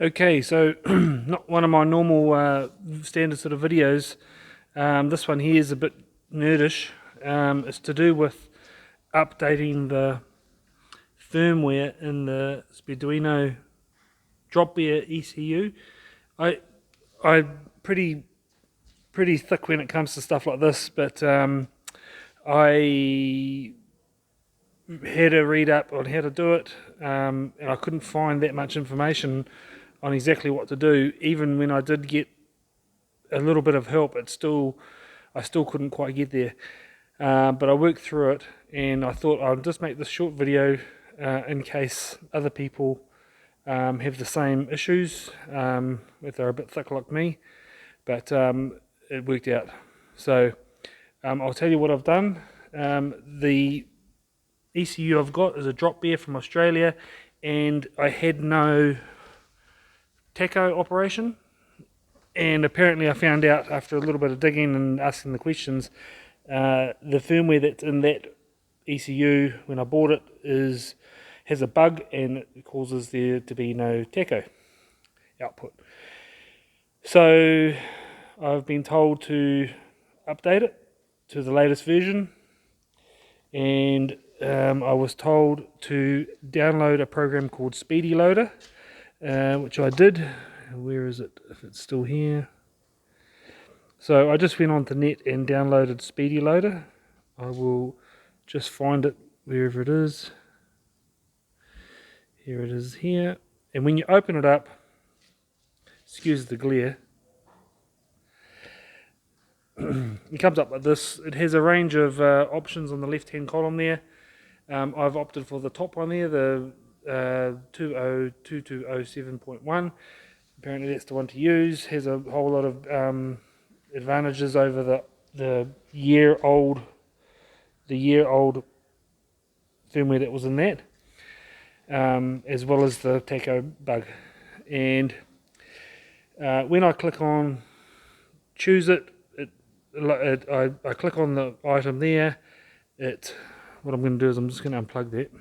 Okay, so not one of my normal standard sort of videos. This one here is a bit nerdish. It's to do with updating the firmware in the Speeduino DropBear ECU. I'm pretty thick when it comes to stuff like this, but I had a read up on how to do it, and I couldn't find that much information on exactly what to do. Even when I did get a little bit of help, I still couldn't quite get there. But I worked through it, and I thought I'd just make this short video in case other people have the same issues, if they're a bit thick like me. But it worked out. So I'll tell you what I've done. The ECU I've got is a DropBear from Australia, and I had no tacho operation, and apparently I found out after a little bit of digging and asking the questions, the firmware that's in that ECU when I bought it has a bug, and it causes there to be no tacho output. So I've been told to update it to the latest version, and I was told to download a program called Speedy Loader, which I did. Where is it? If it's still here. So I just went on the net and downloaded Speedy Loader. I will just find it wherever it is. Here it is here. And when you open it up, excuse the glare, it comes up like this. It has a range of options on the left hand column there. I've opted for the top one there, the 20207.1. Apparently that's the one to use. Has a whole lot of advantages over the year old firmware that was in that, as well as the tacho bug. And when I click on choose it, I click on the item there. What I'm going to do is I'm just going to unplug that.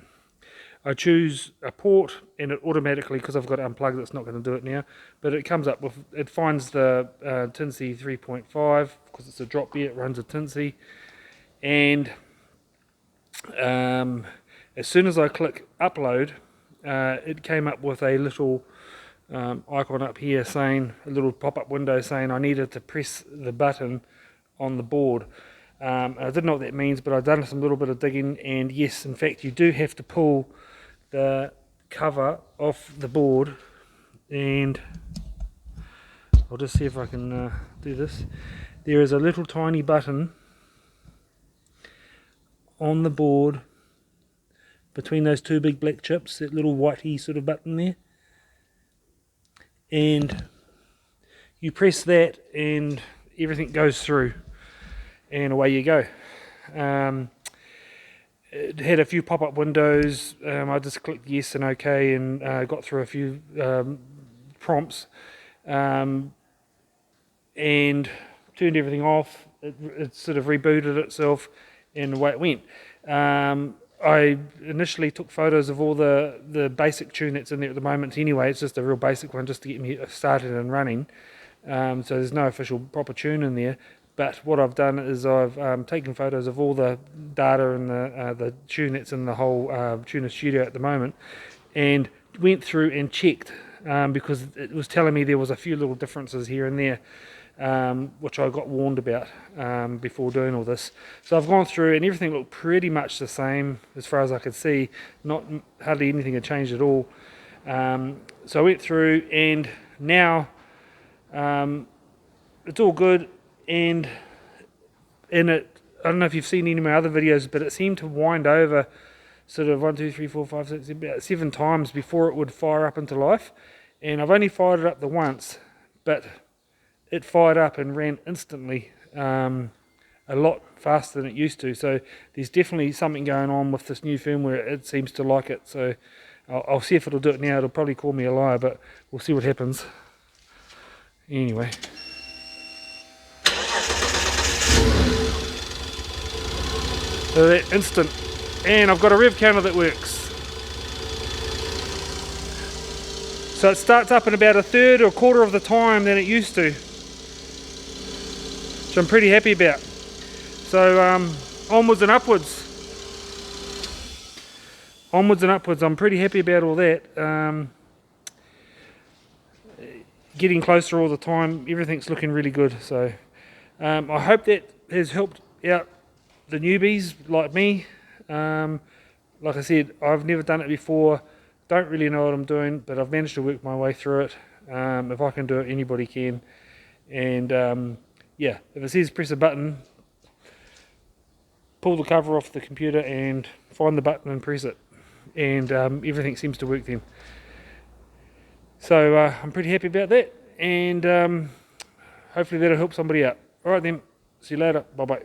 I choose a port, and it automatically, because I've got it unplugged, it's not going to do it now, but it comes up with, it finds the teensy 3.5, because it's a DropBear, it runs a teensy, and as soon as I click upload, it came up with a little icon up here saying, a little pop-up window saying I needed to press the button on the board. I didn't know what that means, but I've done some little bit of digging, and yes, in fact, you do have to pull the cover off the board, and I'll just see if I can do this. There is a little tiny button on the board between those two big black chips, that little whitey sort of button there, and you press that and everything goes through, and away you go. It had a few pop-up windows. I just clicked yes and OK, and got through a few prompts, and turned everything off. It sort of rebooted itself, and away it went. I initially took photos of all the basic tune that's in there at the moment anyway. It's just a real basic one just to get me started and running. So there's no official proper tune in there. But what I've done is I've taken photos of all the data and the tune that's in the whole tuner studio at the moment, and went through and checked, because it was telling me there was a few little differences here and there, which I got warned about before doing all this. So I've gone through, and everything looked pretty much the same as far as I could see. Hardly anything had changed at all. So I went through, and now it's all good. And in it, I don't know if you've seen any of my other videos, but it seemed to wind over sort of 1, 2, 3, 4, 5, 6, about 7 times before it would fire up into life. And I've only fired it up the once, but it fired up and ran instantly, a lot faster than it used to. So there's definitely something going on with this new firmware. It seems to like it. So I'll see if it'll do it now. It'll probably call me a liar, but we'll see what happens. Anyway. So that instant, and I've got a rev counter that works. So it starts up in about a third or a quarter of the time than it used to, which I'm pretty happy about. So onwards and upwards. Onwards and upwards, I'm pretty happy about all that. Getting closer all the time, everything's looking really good. So I hope that has helped out the newbies like me. Like I said, I've never done it before, don't really know what I'm doing, but I've managed to work my way through it. If I can do it, anybody can. And yeah, if it says press a button, pull the cover off the computer and find the button and press it, and everything seems to work then. So I'm pretty happy about that, and hopefully that'll help somebody out. Alright then, see you later, bye bye.